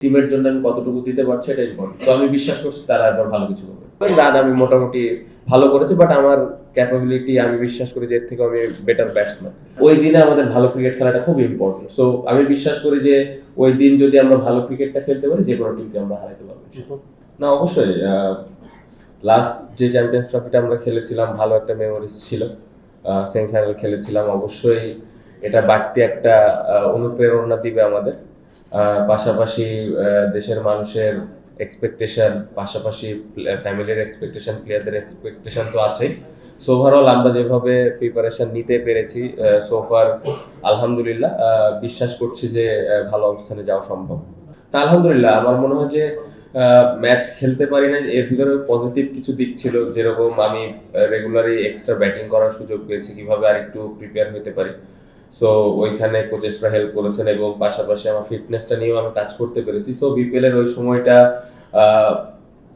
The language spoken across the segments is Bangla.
টিমের জন্য আমি কতটুকু দিতে পারছি এটা ইম্পর্টেন্ট। তো আমি বিশ্বাস করছি তারা এবার ভালো কিছু করবে। রান আমি মোটামুটি ভালো করেছি, বাট আমার ক্যাপাবিলিটি আমি বিশ্বাস করি যে এর থেকে আমি বেটার ব্যাটসম্যান। ওই দিনে আমাদের ভালো ক্রিকেট খেলাটা খুব ইম্পর্টেন্ট। সো আমি বিশ্বাস করি যে ওই দিন যদি আমরা ভালো ক্রিকেটটা খেলতে পারি, যে কোনো টিমকে আমরা হারাতে পারবো। না, অবশ্যই লাস্ট যে চ্যাম্পিয়ন্স ট্রফিটা আমরা খেলেছিলাম ভালো একটা মেমোরিজ ছিল। সেমিফাইনাল খেলেছিলাম, অবশ্যই এটা বাড়তি একটা অনুপ্রেরণা দিবে আমাদের। পাশাপাশি দেশের মানুষের এক্সপেকটেশন, পাশাপাশি ফ্যামিলির এক্সপেকটেশন, প্লেয়ারদের এক্সপেকটেশন তো আছেই। সো ওভারঅল আমরা যেভাবে প্রিপারেশন নিতে পেরেছি সোফার আলহামদুলিল্লাহ, বিশ্বাস করছি যে ভালো অবস্থানে যাওয়া সম্ভব। আলহামদুলিল্লাহ, আমার মনে হয় যে ম্যাচ খেলতে পারি না এর ভিতরে পজিটিভ কিছু দিক ছিল, যেরকম আমি রেগুলারই এক্সট্রা ব্যাটিং করার সুযোগ পেয়েছি, কিভাবে আর একটু প্রিপেয়ার হতে পারি। সো ওইখানে কোচেসরা হেল্প করেছেন এবং পাশাপাশি আমার ফিটনেসটা নিয়েও আমি কাজ করতে পেরেছি। সো বিপিএল এর ওই সময়টা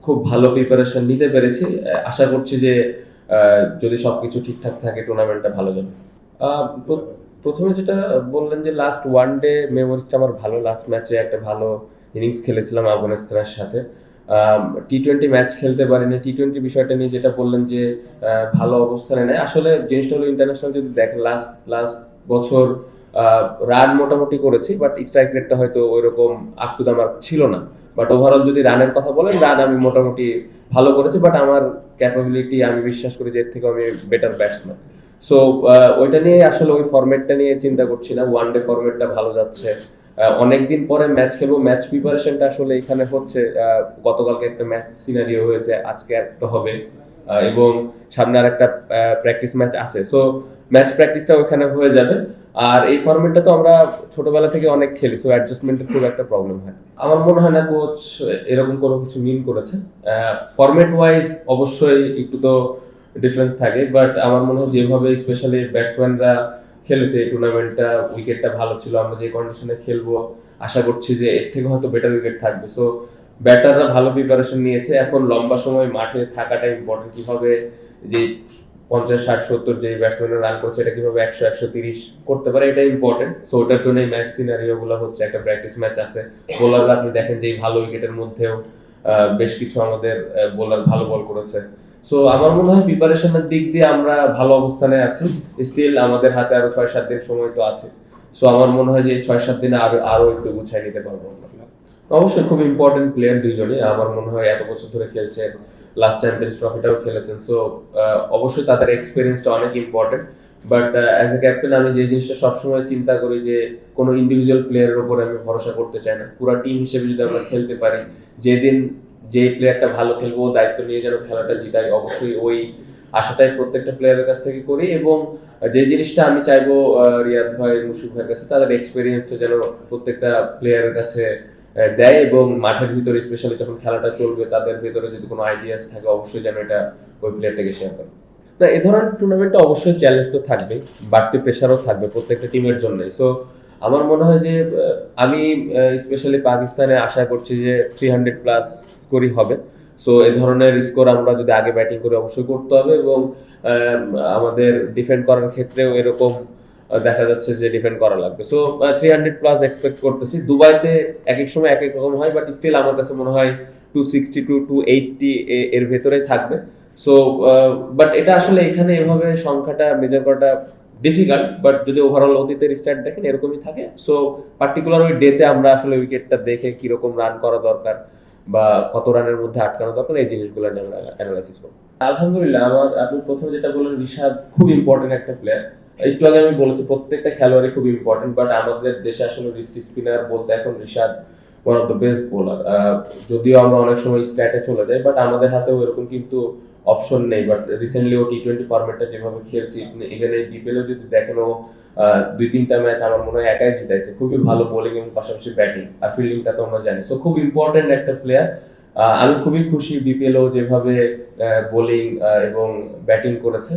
খুব ভালো প্রিপারেশন নিতে পেরেছি। আশা করছি যে যদি সবকিছু ঠিকঠাক থাকে টুর্নামেন্টটা ভালো যাবে। প্রথমে যেটা বললেন যে লাস্ট ওয়ান ডে মেমোরিজটা আমার ভালো, লাস্ট ম্যাচে একটা ভালো ইনিংস খেলেছিলাম আফগানিস্তানের সাথে। টি-20 ম্যাচ খেলতে পারিনি। টি-20 বিষয়টা নিয়ে যেটা বললেন যে ভালো অবস্থানে নেই, আসলে জিনিসটা হলো ইন্টারন্যাশনাল যদি দেখেন লাস্ট বছর রান মোটামুটি করেছি, বাট স্ট্রাইক রেটটা হয়তো ওইরকম আপ টু দ্য মার্ক ছিল না। বাট ওভারঅল যদি রানের কথা বলেন, রান আমি মোটামুটি ভালো করেছি, বাট আমার ক্যাপাবিলিটি আমি বিশ্বাস করি যে এর থেকে আমি বেটার ব্যাটসম্যান। সো ওইটা নিয়ে আসলে ওই ফরম্যাটটা নিয়ে চিন্তা করছি না। ওয়ান ডে ফরম্যাটটা ভালো যাচ্ছে, অনেকদিন পরে ম্যাচ খেলবো, ম্যাচ প্রিপারেশনটা আসলে এখানে হচ্ছে। গতকালকে একটা ম্যাচ সিনারিও হয়েছে, আজকে একটা হবে, এবং সামনে আর একটা প্র্যাকটিস ম্যাচ আছে। সো ম্যাচ প্র্যাকটিসটা ওখানে হয়ে যাবে। আর এই ফরম্যাটটা তো আমরা ছোটবেলা থেকে অনেক খেলি, সো অ্যাডজাস্টমেন্টের খুব একটা প্রবলেম হয়। আমার মনে হয় না কোচ এরকম কোনো কিছু মিন করেছে। ফরম্যাট ওয়াইজ অবশ্যই একটু তো ডিফারেন্স থাকে, বাট আমার মনে হয় যেভাবে স্পেশালি ব্যাটসম্যানরা খেলেছে এই টুর্নামেন্টটা, উইকেটটা ভালো ছিল, আমরা যে কন্ডিশনে খেলবো আশা করছি যে এর থেকে হয়তো বেটার উইকেট থাকবে। সো ব্যাটাররা ভালো প্রিপারেশন নিয়েছে, এখন লম্বা সময় মাঠে থাকাটা ইম্পর্টেন্ট। কিভাবে যে 50, 60, 70 যে ব্যাটসম্যানরা রান করছে এটা কিভাবে 100, 130 করতে পারে, এটা ইম্পর্টেন্ট। সো ওটার জন্য এই ম্যাচ সিনারিও গুলো হচ্ছে, একটা প্র্যাকটিস ম্যাচ আছে। বোলাররা আপনি দেখেন যে এই ভালো উইকেটের মধ্যেও বেশ কিছু আমাদের বোলার ভালো বল করেছে। সো আমার মনে হয় প্রিপারেশনের দিক দিয়ে আমরা ভালো অবস্থানে আছি। স্টিল আমাদের হাতে আরো 6-7 দিন সময় তো আছে। সো আমার মনে হয় যে 6-7 দিনে আরো একটু গুছাই নিতে পারবো আমরা। অবশ্যই খুব ইম্পর্টেন্ট প্লেয়ার দুইজনই, আমার মনে হয় এত বছর ধরে খেলছেন, লাস্ট চ্যাম্পিয়ন্স ট্রফিটাও খেলেছেন। সো অবশ্যই তাদের এক্সপিরিয়েন্সটা অনেক important. But as a captain আমি যে জিনিসটা সবসময় চিন্তা করি যে কোনো ইন্ডিভিজুয়াল প্লেয়ারের উপর আমি ভরসা করতে চাই না। পুরো টিম হিসেবে যদি আমরা খেলতে পারি, যেদিন যে প্লেয়ারটা ভালো খেলবো ও দায়িত্ব নিয়ে যেন খেলাটা জিতাই, অবশ্যই ওই আশাটাই প্রত্যেকটা প্লেয়ারের কাছ থেকে করি। এবং যে জিনিসটা আমি চাইবো রিয়াদ ভাই, মুশফিক ভাইয়ের কাছে, তাদের এক্সপিরিয়েন্সটা যেন প্রত্যেকটা প্লেয়ারের কাছে দেয়, এবং মাঠের ভিতরে স্পেশালি যখন খেলাটা চলবে তাদের ভিতরে যদি কোনো আইডিয়াস থাকে অবশ্যই যেন এটা ওই প্লেয়ারটাকে শেয়ার করে। না, এ ধরনের টুর্নামেন্টে অবশ্যই চ্যালেঞ্জ তো থাকবে, বাড়তি প্রেশারও থাকবে প্রত্যেকটা টিমের জন্যই। সো আমার মনে হয় যে আমি স্পেশালি পাকিস্তানে আশা করছি যে 300+ স্কোরই হবে। সো এই ধরনের স্কোর আমরা যদি আগে ব্যাটিং করে অবশ্যই করতে হবে, এবং আমাদের ডিফেন্ড করার ক্ষেত্রেও এরকম দেখা যাচ্ছে যে ডিফেন্ড করা লাগবে। সো 300+ এক্সপেক্ট করতেছি। দুবাইতে এক এক সময় এক এক রকম হয়, বাট স্টিল আমার কাছে মনে হয় 260 to 280 এর ভেতরে থাকবে। সো বাট এটা আসলে এখানে এভাবে সংখ্যাটা মেজার করাটা ডিফিকাল্ট, বাট যদি ওভারঅল অতীতের স্ট্যাট দেখেন এরকমই থাকে। সো পার্টিকুলার ওই ডেতে আমরা আসলে উইকেটটা দেখে কিরকম রান করা দরকার বা কত রানের মধ্যে আটকানো দরকার, এই জিনিসগুলো নিয়ে আমরা অ্যানালাইসিস করব। আলহামদুলিল্লাহ, আপনি প্রথমে যেটা বললেন রিশাদ খুব ইম্পর্টেন্ট একটা প্লেয়ার। একটু আগে আমি বলেছি প্রত্যেকটা খেলোয়াড়ই খুব ইম্পর্টেন্ট, বাট আমাদের দেশে আসলে রিস্ট স্পিনার বলতে এখন Rishad one of the best bowler. যদিও আমরা অনেক সময় স্ট্যাটে চলে যাই, বাট আমাদের হাতেও এরকম কিন্তু অপশন নেই। বাট রিসেন্টলি ও টি-20 ফরম্যাটটা যেভাবে খেলছি, এখানে বিপিএলও যদি দেখেন ও 2-3টা ম্যাচ আমার মনে হয় একাই জিতাইছে। খুবই ভালো বোলিং এবং পাশাপাশি ব্যাটিং আর ফিল্ডিংটা তো আমরা জানি। সো খুব ইম্পর্টেন্ট একটা প্লেয়ার। আমি খুবই খুশি বিপিএল ও যেভাবে বোলিং এবং ব্যাটিং করেছে।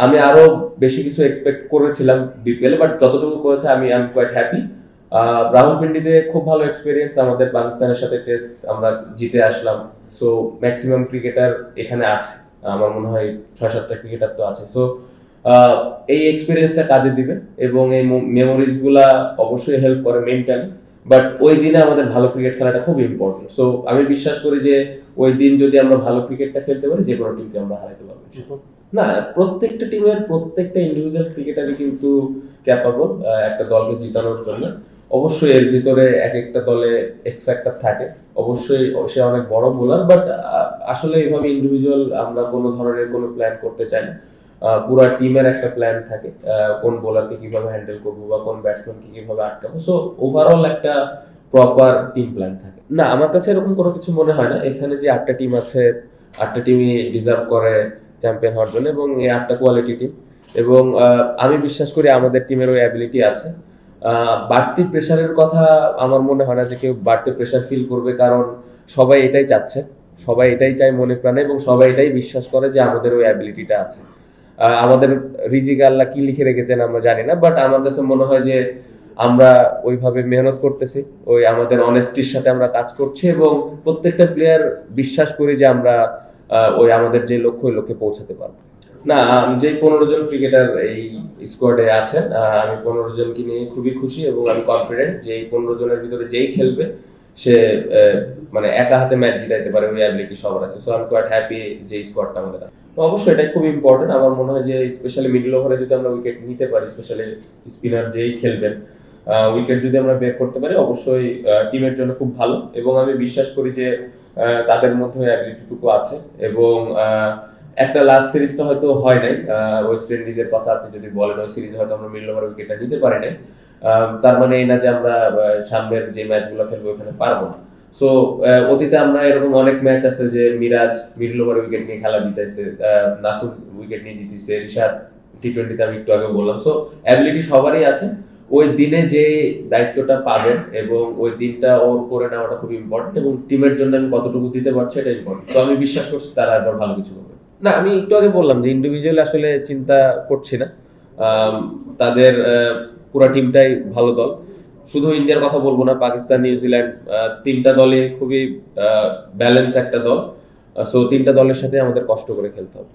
আমি আরো বেশি কিছু এক্সপেক্ট করেছিলাম বিপিএল, বাট যতটুকু করেছে আমি কোয়াইট হ্যাপি। রাহুলপিন্ডিতে খুব ভালো এক্সপিরিয়েন্স, আমাদের পাকিস্তানের সাথে টেস্ট আমরা জিতে আসলাম। সো ম্যাক্সিমাম ক্রিকেটার এখানে আছে, আমার মনে হয় 6-7টা ক্রিকেটার তো আছে। সো এই এক্সপিরিয়েন্সটা কাজে দিবে এবং এই মেমোরিজ গুলা অবশ্যই হেল্প করে মেন্টালি। বাট ওই দিনে আমাদের ভালো ক্রিকেট খেলাটা খুব ইম্পর্টেন্ট। সো আমি বিশ্বাস করি যে ওই দিন যদি আমরা ভালো ক্রিকেটটা খেলতে পারি, যে কোনো টিমকে আমরা হারাতে পারবো। না, প্রত্যেকটা টিমের প্রত্যেকটা ইন্ডিভিজুয়াল ক্রিকেটারই কিন্তু ক্যাপাবল একটা দলকে জিতানোর জন্য। অবশ্যই এর ভিতরে এক একটা দলে এক্স ফ্যাক্টর থাকে, অবশ্যই সে অনেক বড় বোলার, বাট আসলে এইভাবে ইন্ডিভিজুয়াল আমরা কোনো ধরনের কোনো প্ল্যান করতে চাই না। পুরো টিমের একটা প্ল্যান থাকে, কোন বোলারকে কিভাবে হ্যান্ডেল করবো বা কোন ব্যাটসম্যানকে কিভাবে আটকাবো। সো ওভারঅল একটা প্রপার টিম প্ল্যান থাকে। না, আমার কাছে এরকম কোনো কিছু মনে হয় না। এখানে যে 8টা টিম আছে, 8টা টিমই ডিজার্ভ করে চ্যাম্পিয়ন হওয়ার জন্য, এবং এই 8টা কোয়ালিটি টিম। এবং আমি বিশ্বাস করি আমাদের টিমের ওই অ্যাবিলিটি আছে। বাড়তি প্রেশারের কথা আমার মনে হয় না যে কেউ বাড়তি প্রেশার ফিল করবে, কারণ সবাই এটাই চাচ্ছে, সবাই এটাই চায় মনে প্রাণে, এবং সবাই এটাই বিশ্বাস করে যে আমাদের ওই অ্যাবিলিটিটা আছে। আমাদের রিজিকে আল্লাহ কি লিখে রেখেছেন আমরা জানি না, বাট আমার কাছে মনে হয় যে আমরা ওইভাবে মেহনত করতেছি, ওই আমাদের অনেস্টির সাথে আমরা কাজ করছি, এবং প্রত্যেকটা প্লেয়ার বিশ্বাস করি যে আমরা ওই আমাদের যে লক্ষ্য, ওই লক্ষ্যে পৌঁছাতে পারবো। না, যে 15 জন ক্রিকেটার এই স্কোয়াডে আছেন, আমি 15 জনকে নিয়ে খুবই খুশি, এবং আমি কনফিডেন্ট যে এই 15 জনের ভিতরে যেই খেলবে সে মানে একা হাতে ম্যাচ জিতাইতে পারে, ওই অ্যাবিলিটি সবার আছে। সো আমি কোয়াইট হ্যাপি যে স্কোয়াডটা আমাদের আছে। তো অবশ্যই এটাই খুব ইম্পর্টেন্ট। আমার মনে হয় যে স্পেশালি মিডল ওভারে যদি আমরা উইকেট নিতে পারি, স্পেশালি স্পিনার যেই খেলবেন, উইকেট যদি আমরা বের করতে পারি, অবশ্যই টিমের জন্য খুব ভালো। এবং আমি বিশ্বাস করি যে তাদের মধ্যে অ্যাবিলিটিটুকু আছে। এবং একটা লাস্ট সিরিজটা হয়তো হয় নাই, ওয়েস্ট ইন্ডিজের কথা আপনি যদি বলেন, ওই সিরিজ হয়তো আমরা মিডল ওভার উইকেটটা নিতে পারি নাই। তার মানে এই না যে আমরা সামনের যে ম্যাচগুলো খেলবো ওখানে পারবো না। সো অতীতে আমরা এরকম অনেক ম্যাচ আছে যে মিরাজ মিডল ওভার উইকেট নিয়ে খেলা জিতাইছে, নাসুম উইকেট নিয়ে জিতেছে, রিশাদ টি20তে আমি একটু আগে বললাম। সো অ্যাবিলিটি সবারই আছে। ওই দিনে যে দায়িত্বটা পাবেন এবং ওই দিনটা ওর করে নেওয়াটা খুব ইম্পর্টেন্ট, এবং টিমের জন্য আমি কতটুকু দিতে পারছি এটা ইম্পর্টেন্ট। তো আমি বিশ্বাস করছি তারা এবার ভালো কিছু করবে। না, আমি একটু আগে বললাম যে ইন্ডিভিজুয়াল আসলে চিন্তা করছি না। তাদের পুরো টিমটাই ভালো দল। শুধু ইন্ডিয়ার কথা বলবো না, পাকিস্তান, নিউজিল্যান্ড, 3টা দলে খুবই ব্যালেন্স একটা দল। সো 3টা দলের সাথে আমাদের কষ্ট করে খেলতে হবে।